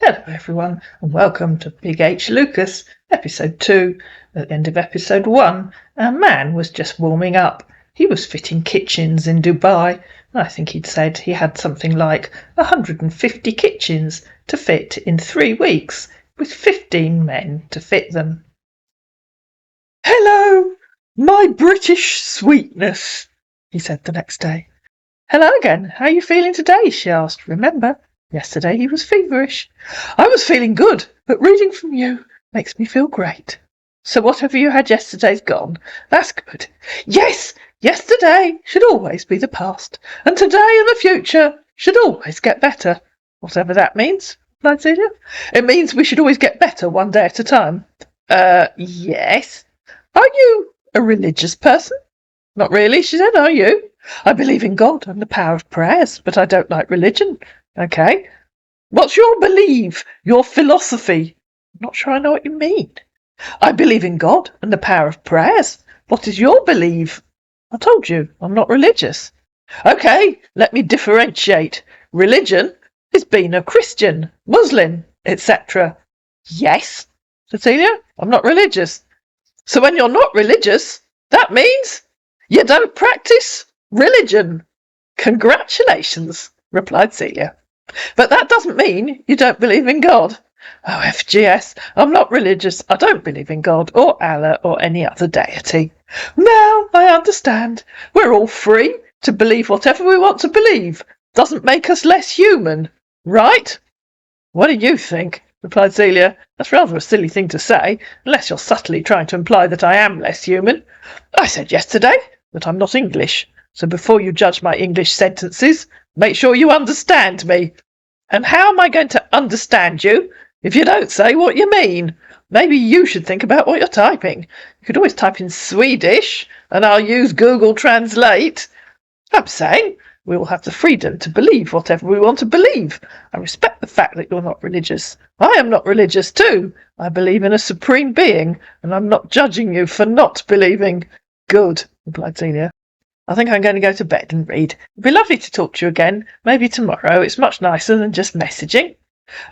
Hello everyone and welcome to BigH Lucas, episode 2. At the end of episode 1, a man was just warming up. He was fitting kitchens in Dubai. I think he'd said he had something like 150 kitchens to fit in 3 weeks, with 15 men to fit them. "Hello, my British sweetness," he said the next day. "Hello again, how are you feeling today?" she asked. "Remember, yesterday he was feverish." "I was feeling good, but reading from you makes me feel great." "So whatever you had yesterday's gone. That's good." "Yes, yesterday should always be the past, and today and the future should always get better." "Whatever that means," replied Celia. "It means we should always get better one day at a time." Yes." "Are you a religious person?" "Not really," she said. "Are you?" "I believe in God and the power of prayers, but I don't like religion." "Okay. What's your belief? Your philosophy?" "I'm not sure I know what you mean." "I believe in God and the power of prayers. What is your belief?" "I told you, I'm not religious." "Okay, let me differentiate. Religion is being a Christian, Muslim, etc." "Yes," said Celia, "I'm not religious." "So when you're not religious, that means you don't practice religion." "Congratulations," replied Celia. "But that doesn't mean you don't believe in God." "Oh, FGS, I'm not religious. I don't believe in God or Allah or any other deity." "Now I understand. We're all free to believe whatever we want to believe. Doesn't make us less human, right?" "What do you think?" replied Celia. "That's rather a silly thing to say, unless you're subtly trying to imply that I am less human. I said yesterday that I'm not English, so before you judge my English sentences, make sure you understand me." "And how am I going to understand you if you don't say what you mean? Maybe you should think about what you're typing. You could always type in Swedish, and I'll use Google Translate." "I'm saying we all have the freedom to believe whatever we want to believe. I respect the fact that you're not religious. I am not religious too. I believe in a supreme being, and I'm not judging you for not believing." "Good," replied Celia. "I think I'm going to go to bed and read. It'd be lovely to talk to you again, maybe tomorrow. It's much nicer than just messaging."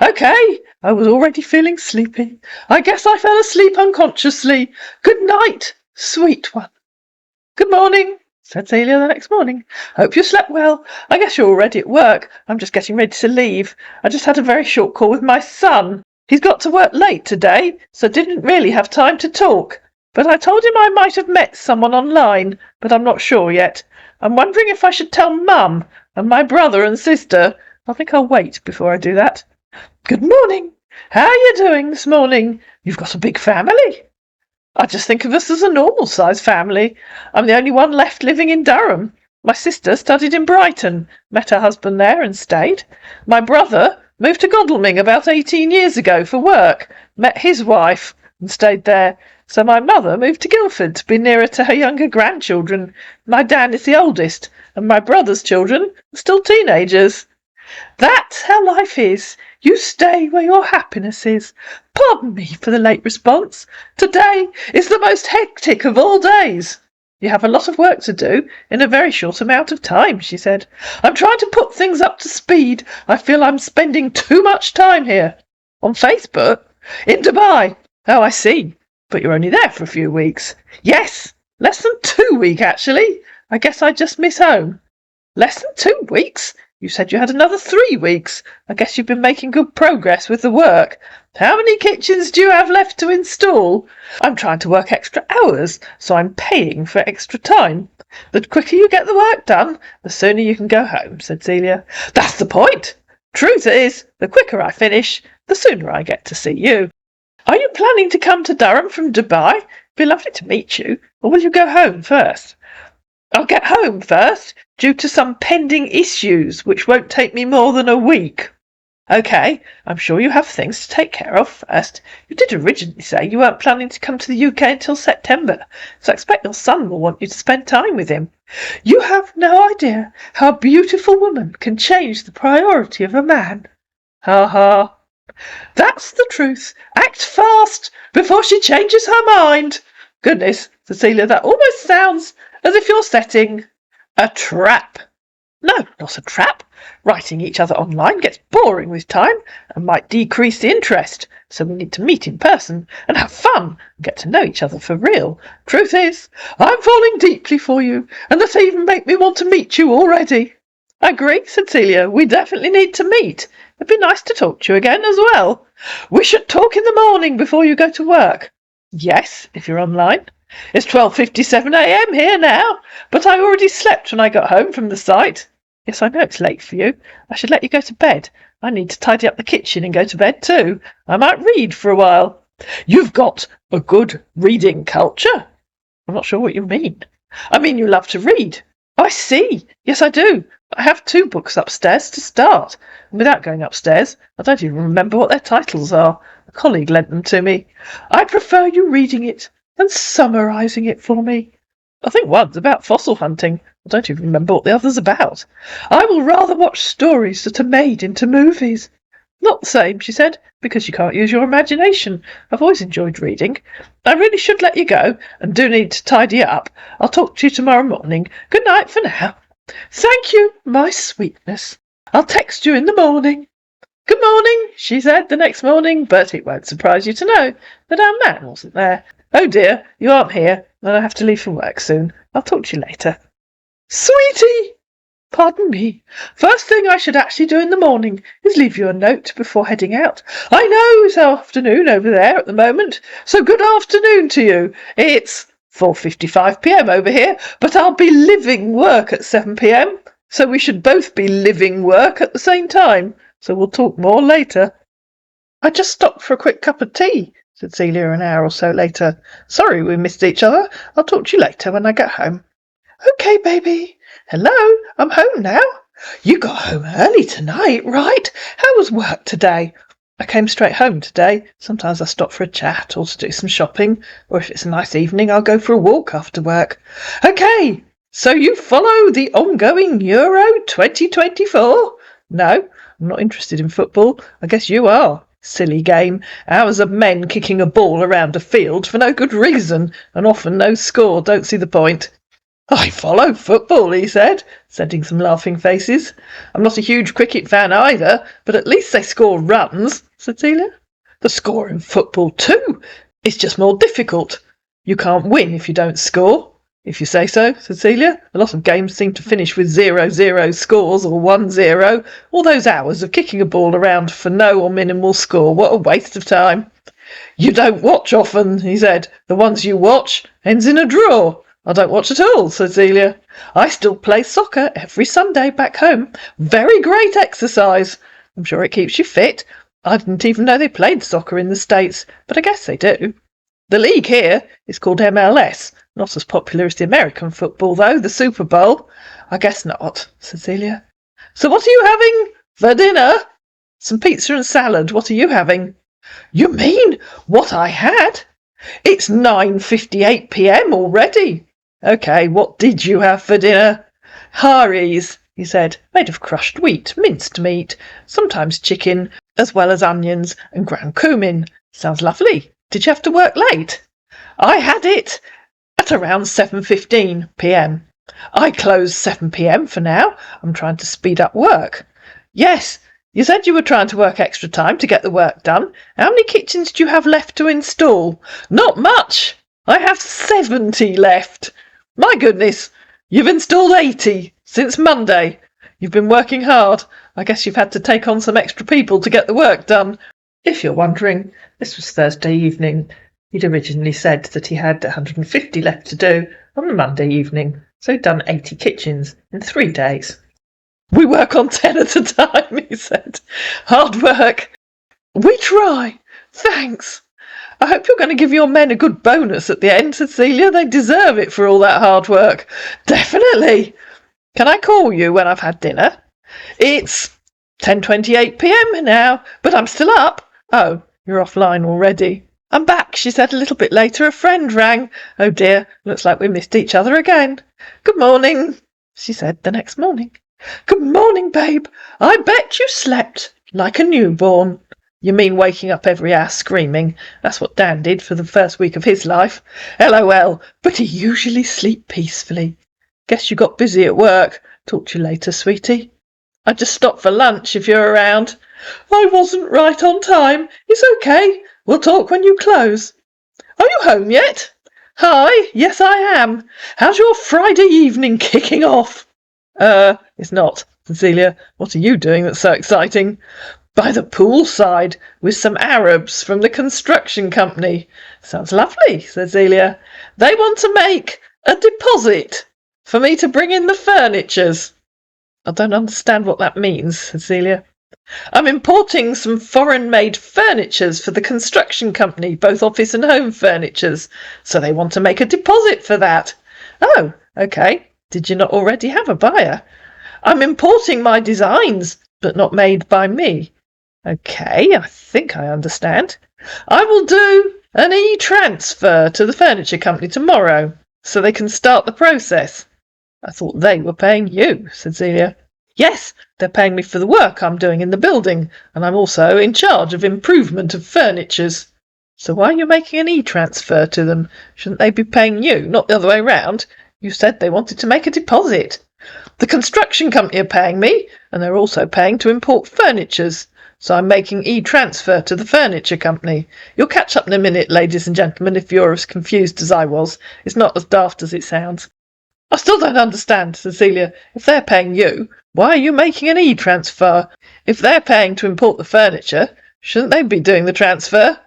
"Okay." I was already feeling sleepy. I guess I fell asleep unconsciously. Good night, sweet one. "Good morning," said Celia the next morning. "Hope you slept well. I guess you're already at work. I'm just getting ready to leave. I just had a very short call with my son. He's got to work late today, so didn't really have time to talk. But I told him I might have met someone online, but I'm not sure yet. I'm wondering if I should tell Mum and my brother and sister. I think I'll wait before I do that. Good morning. How are you doing this morning? You've got a big family." "I just think of us as a normal-sized family. I'm the only one left living in Durham. My sister studied in Brighton, met her husband there and stayed. My brother moved to Godalming about 18 years ago for work, met his wife and stayed there. So my mother moved to Guildford to be nearer to her younger grandchildren. My dad is the oldest, and my brother's children are still teenagers. That's how life is. You stay where your happiness is. Pardon me for the late response. Today is the most hectic of all days." "You have a lot of work to do in a very short amount of time," she said. "I'm trying to put things up to speed. I feel I'm spending too much time here." "On Facebook?" "In Dubai." "Oh, I see. But you're only there for a few weeks." "Yes, less than 2 weeks, actually. I guess I just miss home." "Less than 2 weeks? You said you had another 3 weeks. I guess you've been making good progress with the work. How many kitchens do you have left to install?" "I'm trying to work extra hours, so I'm paying for extra time." "The quicker you get the work done, the sooner you can go home," said Celia. "That's the point. Truth is, the quicker I finish, the sooner I get to see you. Are you planning to come to Durham from Dubai? It'd be lovely to meet you. Or will you go home first?" "I'll get home first, due to some pending issues, which won't take me more than a week." "Okay, I'm sure you have things to take care of first. You did originally say you weren't planning to come to the UK until September, so I expect your son will want you to spend time with him." "You have no idea how a beautiful woman can change the priority of a man." "Ha ha." "That's the truth. Act fast before she changes her mind." "Goodness, Cecilia, that almost sounds as if you're setting a trap." No, not a trap. Writing each other online gets boring with time and might decrease the interest, so we need to meet in person and have fun and get to know each other for real. Truth is, I'm falling deeply for you, and that even make me want to meet you already. I agree, said Celia. We definitely need to meet. It'd be nice to talk to you again as well. We should talk in the morning before you go to work. Yes, if you're online. It's 12:57 a.m. here now, but I already slept when I got home from the site. Yes, I know it's late for you. I should let you go to bed. I need to tidy up the kitchen and go to bed too. I might read for a while. You've got a good reading culture. I'm not sure what you mean. I mean you love to read. Oh, I see. Yes, I do. I have 2 books upstairs to start. And without going upstairs, I don't even remember what their titles are. A colleague lent them to me. I prefer you reading it and summarising it for me. I think one's about fossil hunting. I don't even remember what the other's about. I will rather watch stories that are made into movies. Not the same, she said, because you can't use your imagination. I've always enjoyed reading. I really should let you go, and do need to tidy up. I'll talk to you tomorrow morning. Good night for now. Thank you, my sweetness. I'll text you in the morning. Good morning, she said the next morning, but it won't surprise you to know that our man wasn't there. Oh dear, you aren't here, and I have to leave for work soon. I'll talk to you later. Sweetie! Pardon me. First thing I should actually do in the morning is leave you a note before heading out. I know it's afternoon over there at the moment, so good afternoon to you. It's 4:55 p.m. over here, but I'll be living work at 7 p.m, so we should both be living work at the same time, so we'll talk more later. I just stopped for a quick cup of tea, said Celia an hour or so later. Sorry we missed each other. I'll talk to you later when I get home. Okay, baby. Hello, I'm home now. You got home early tonight, right? How was work today? I came straight home today. Sometimes I stop for a chat or to do some shopping, or if it's a nice evening, I'll go for a walk after work. Okay, so you follow the ongoing Euro 2024? No, I'm not interested in football. I guess you are. Silly game. Hours of men kicking a ball around a field for no good reason, and often no score. Don't see the point. I follow football, he said, setting some laughing faces. I'm not a huge cricket fan either, but at least they score runs, said Celia. The score in football too. It's just more difficult. You can't win if you don't score. If you say so, said Celia. A lot of games seem to finish with 0-0 scores or 1-0. All those hours of kicking a ball around for no or minimal score. What a waste of time. You don't watch often, he said. The ones you watch ends in a draw. I don't watch at all, said Celia. I still play soccer every Sunday back home. Very great exercise. I'm sure it keeps you fit. I didn't even know they played soccer in the States, but I guess they do. The league here is called MLS. Not as popular as the American football, though, the Super Bowl. I guess not, said Celia. So what are you having for dinner? Some pizza and salad. What are you having? You mean what I had? It's 9:58 p.m. already. Okay, what did you have for dinner? Haris, he said, made of crushed wheat, minced meat, sometimes chicken, as well as onions and ground cumin. Sounds lovely. Did you have to work late? I had it at around 7:15 p.m. I close 7 p.m. for now. I'm trying to speed up work. Yes, you said you were trying to work extra time to get the work done. How many kitchens do you have left to install? Not much. I have 70 left. My goodness, you've installed 80 since Monday. You've been working hard. I guess you've had to take on some extra people to get the work done. If you're wondering, this was Thursday evening. He'd originally said that he had 150 left to do on the Monday evening, so he'd done 80 kitchens in 3 days. We work on 10 at a time, he said. Hard work. We try. Thanks. I hope you're going to give your men a good bonus at the end, said Celia. They deserve it for all that hard work. Definitely. Can I call you when I've had dinner? It's 10:28 p.m. now, but I'm still up. Oh, you're offline already. I'm back, she said a little bit later. A friend rang. Oh dear, looks like we missed each other again. Good morning, she said the next morning. Good morning, babe. I bet you slept like a newborn. You mean waking up every hour screaming? That's what Dan did for the first week of his life. LOL, but he usually sleep peacefully. Guess you got busy at work. Talk to you later, sweetie. I just stopped for lunch if you're around. I wasn't right on time. It's okay. We'll talk when you close. Are you home yet? Hi, yes I am. How's your Friday evening kicking off? It's not, Cecilia. What are you doing that's so exciting? By the poolside with some Arabs from the construction company. Sounds lovely, said Celia. They want to make a deposit for me to bring in the furnitures. I don't understand what that means, said Celia. I'm importing some foreign-made furnitures for the construction company, both office and home furnitures, so they want to make a deposit for that. Oh, okay. Did you not already have a buyer? I'm importing my designs, but not made by me. Okay, I think I understand. I will do an e-transfer to the furniture company tomorrow, so they can start the process. I thought they were paying you, said Celia. Yes, they're paying me for the work I'm doing in the building, and I'm also in charge of improvement of furnitures. So why are you making an e-transfer to them? Shouldn't they be paying you, not the other way round? You said they wanted to make a deposit. The construction company are paying me, and they're also paying to import furnitures. So I'm making e-transfer to the furniture company. You'll catch up in a minute, ladies and gentlemen, if you're as confused as I was. It's not as daft as it sounds. I still don't understand, Cecilia. If they're paying you, why are you making an e-transfer? If they're paying to import the furniture, shouldn't they be doing the transfer?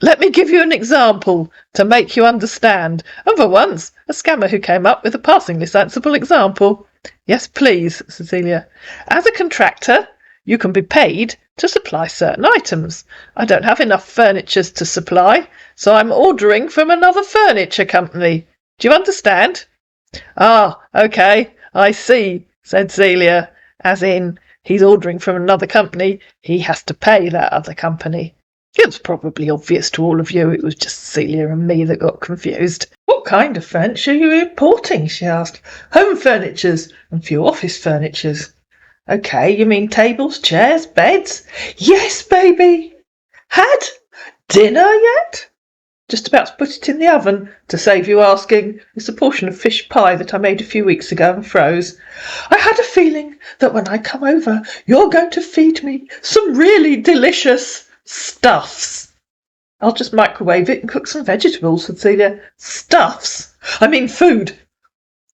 Let me give you an example to make you understand. And for once, a scammer who came up with a passingly sensible example. Yes, please, Cecilia. As a contractor, you can be paid to supply certain items. I don't have enough furniture to supply, so I'm ordering from another furniture company. Do you understand? Ah, okay, I see, said Celia, as in, he's ordering from another company, he has to pay that other company. It was probably obvious to all of you, it was just Celia and me that got confused. What kind of furniture are you importing, she asked. Home furnitures and few office furnitures. Okay, you mean tables, chairs, beds? Yes, baby. Had dinner yet? Just about to put it in the oven, to save you asking. It's a portion of fish pie that I made a few weeks ago and froze. I had a feeling that when I come over, you're going to feed me some really delicious stuffs. I'll just microwave it and cook some vegetables, said Celia. Stuffs? I mean food.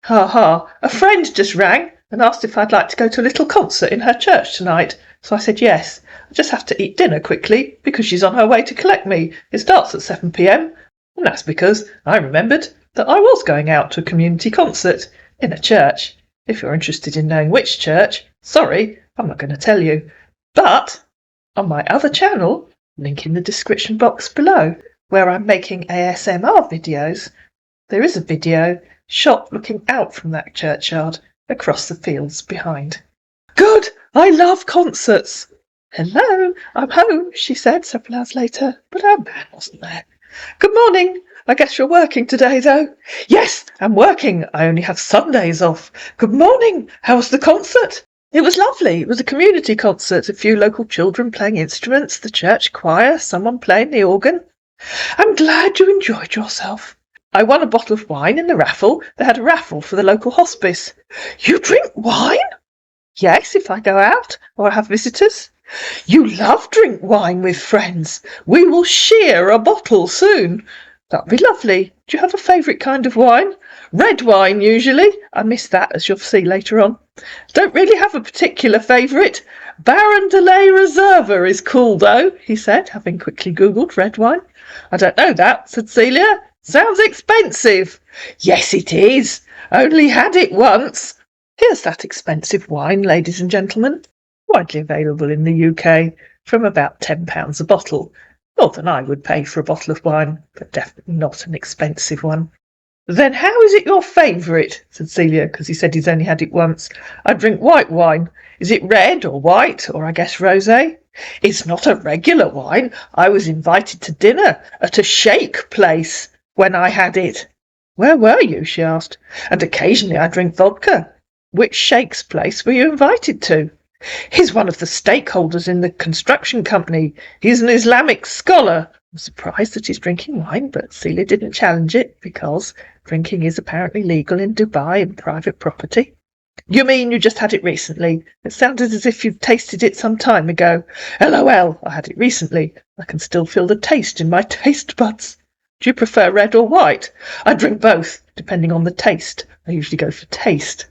Ha ha. A friend just rang and asked if I'd like to go to a little concert in her church tonight. So I said yes. I just have to eat dinner quickly because she's on her way to collect me. It starts at 7 p.m. And that's because I remembered that I was going out to a community concert in a church. If you're interested in knowing which church, sorry, I'm not going to tell you. But on my other channel, link in the description box below, where I'm making ASMR videos, there is a video shot looking out from that churchyard across the fields behind. Good! I love concerts! Hello, I'm home, she said several hours later, but our man wasn't there. Good morning. I guess you're working today, though. Yes, I'm working. I only have Sundays off. Good morning. How was the concert? It was lovely. It was a community concert. A few local children playing instruments, the church choir, someone playing the organ. I'm glad you enjoyed yourself. I won a bottle of wine in the raffle. They had a raffle for the local hospice. You drink wine? Yes, if I go out or have visitors. You love drink wine with friends. We will share a bottle soon. That'd be lovely. Do you have a favourite kind of wine? Red wine, usually. I miss that, as you'll see later on. Don't really have a particular favourite. Baron de la Reserva is cool, though, he said, having quickly Googled red wine. I don't know that, said Celia. Sounds expensive. Yes, it is. Only had it once. Here's that expensive wine, ladies and gentlemen. Widely available in the UK, from about £10 a bottle. More than I would pay for a bottle of wine, but definitely not an expensive one. Then how is it your favourite? Said Celia, because he said he's only had it once. I drink white wine. Is it red or white, or I guess rosé? It's not a regular wine. I was invited to dinner at a shake place when I had it. Where were you? She asked. And occasionally I drink vodka. Which shake's place were you invited to? He's one of the stakeholders in the construction company. He's an Islamic scholar. I'm surprised that he's drinking wine, but Celia didn't challenge it because drinking is apparently legal in Dubai and private property. You mean you just had it recently? It sounded as if you'd tasted it some time ago. LOL, I had it recently. I can still feel the taste in my taste buds. Do you prefer red or white? I drink both, depending on the taste. I usually go for taste.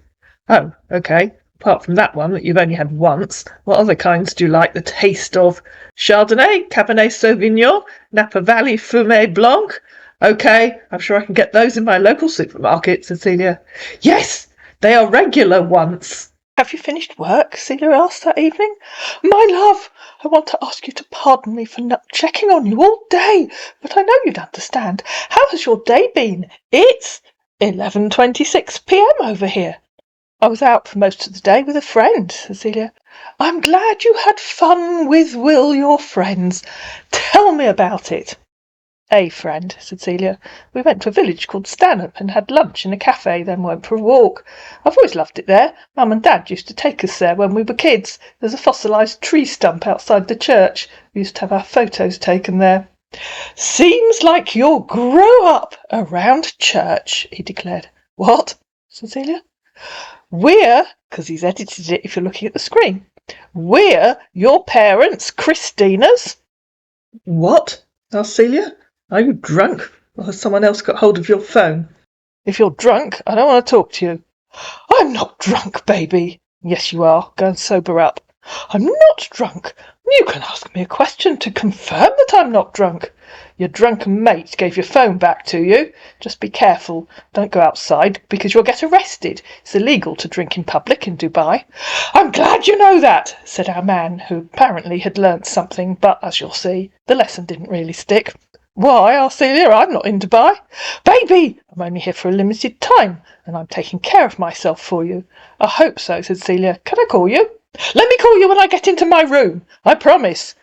Oh, okay. Apart from that one that you've only had once, what other kinds do you like the taste of? Chardonnay, Cabernet Sauvignon, Napa Valley Fumé Blanc? Okay, I'm sure I can get those in my local supermarket, said Celia. Yes, they are regular ones. Have you finished work? Celia asked that evening. My love, I want to ask you to pardon me for not checking on you all day, but I know you'd understand. How has your day been? It's 11:26 p.m. over here. I was out for most of the day with a friend, Cecilia. I'm glad you had fun with Will, your friends. Tell me about it. A friend, said Celia. We went to a village called Stanhope and had lunch in a cafe, then went for a walk. I've always loved it there. Mum and Dad used to take us there when we were kids. There's a fossilised tree stump outside the church. We used to have our photos taken there. Seems like you'll grow up around church, he declared. What? said Celia. We're, because he's edited it if you're looking at the screen, we're your parents, Christina's. What? asked Celia. Are you drunk, or has someone else got hold of your phone? If you're drunk, I don't want to talk to you. I'm not drunk, baby. Yes, you are. Go and sober up. I'm not drunk. You can ask me a question to confirm that I'm not drunk. Your drunken mate gave your phone back to you. Just be careful. Don't go outside, because you'll get arrested. It's illegal to drink in public in Dubai. I'm glad you know that, said our man, who apparently had learnt something, but, as you'll see, the lesson didn't really stick. Why, asked Celia, I'm not in Dubai. Baby, I'm only here for a limited time, and I'm taking care of myself for you. I hope so, said Celia. Can I call you? Let me call you when I get into my room. I promise,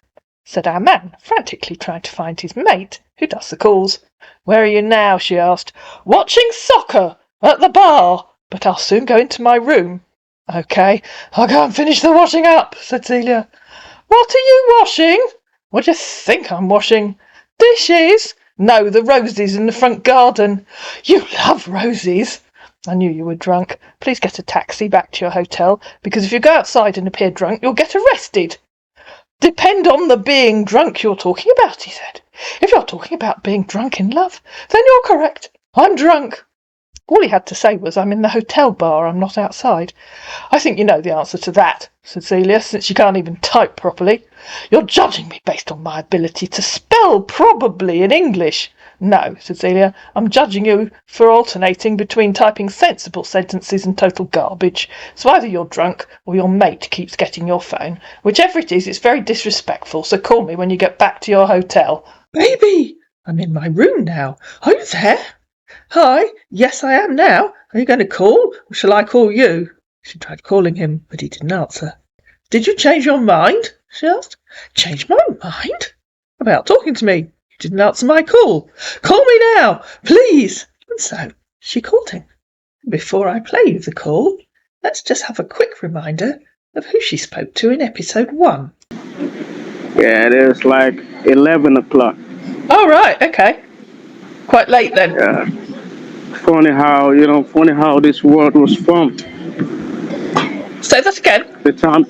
said our man, frantically trying to find his mate, who does the calls. Where are you now? She asked. Watching soccer at the bar, but I'll soon go into my room. OK, I'll go and finish the washing up, said Celia. What are you washing? What do you think I'm washing? Dishes? No, the roses in the front garden. You love roses. I knew you were drunk. Please get a taxi back to your hotel, because if you go outside and appear drunk, you'll get arrested. Depend on the being drunk you're talking about, he said. If you're talking about being drunk in love, then you're correct. I'm drunk. All he had to say was, I'm in the hotel bar, I'm not outside. I think you know the answer to that, said Celia, since you can't even type properly. You're judging me based on my ability to spell probably in English. No, said Celia, I'm judging you for alternating between typing sensible sentences and total garbage. So either you're drunk or your mate keeps getting your phone. Whichever it is, it's very disrespectful, so call me when you get back to your hotel. Baby, I'm in my room now. Are you there? Hi, yes I am now. Are you going to call, or shall I call you? She tried calling him, but he didn't answer. Did you change your mind? She asked. Change my mind? About talking to me? You didn't answer my call. Call me now, please. And so she called him. Before I play you the call, let's just have a quick reminder of who she spoke to in episode 1. Yeah, it is like 11 o'clock. Oh, right, okay. Quite late then. Yeah. Funny how this world was formed. Say that again. The time,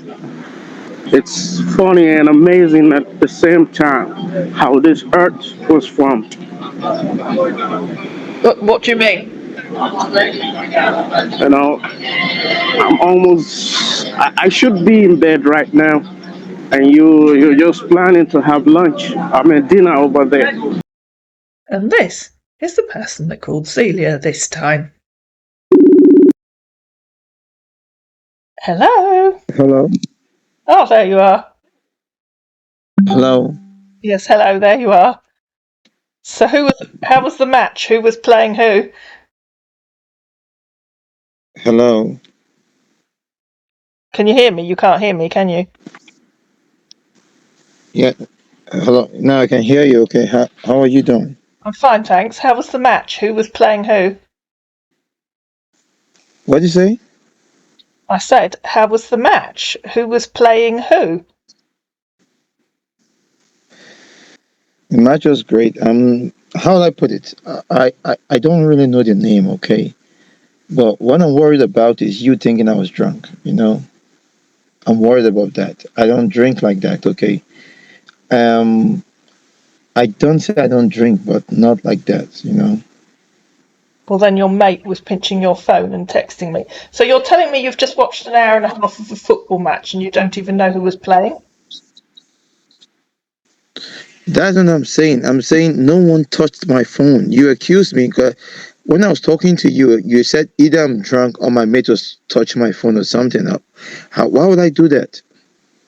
it's funny and amazing at the same time how this earth was formed. What do you mean? You know, I should be in bed right now, and you're just planning to have lunch. Dinner over there. And this is the person that called Celia this time. Hello? Hello? Oh, there you are. Hello? Yes, hello, there you are. So how was the match? Who was playing who? Hello? Can you hear me? You can't hear me, can you? Yeah. Hello? Now I can hear you, okay. How are you doing? I'm fine, thanks. How was the match? Who was playing who? What did you say? I said, how was the match? Who was playing who? The match was great. How will I put it? I don't really know the name, okay. But what I'm worried about is you thinking I was drunk, you know? I'm worried about that. I don't drink like that, okay? Um, I don't say I don't drink, but not like that, you know? Well, then your mate was pinching your phone and texting me. So you're telling me you've just watched an hour and a half of a football match and you don't even know who was playing? That's what I'm saying. I'm saying no one touched my phone. You accused me because when I was talking to you, you said either I'm drunk or my mate was touching my phone or something. Why would I do that?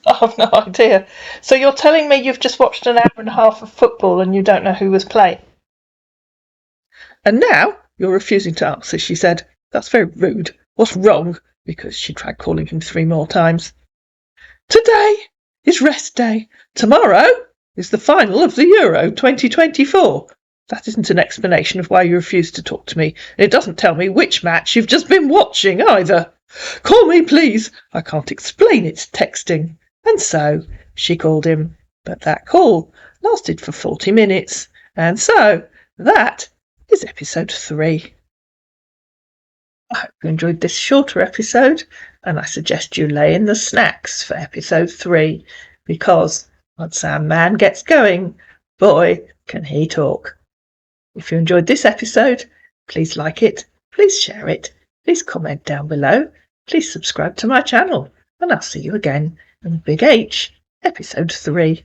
I've no idea. So you're telling me you've just watched an hour and a half of football and you don't know who was playing? And now you're refusing to answer, she said. That's very rude. What's wrong? Because she tried calling him 3 more times. Today is rest day. Tomorrow is the final of the Euro 2024. That isn't an explanation of why you refuse to talk to me. It doesn't tell me which match you've just been watching either. Call me, please. I can't explain it's texting. And so she called him, but that call lasted for 40 minutes. And so that is episode 3. I hope you enjoyed this shorter episode, and I suggest you lay in the snacks for episode 3, because once our man gets going, boy, can he talk. If you enjoyed this episode, please like it, please share it, please comment down below, please subscribe to my channel, and I'll see you again in BigH episode 3.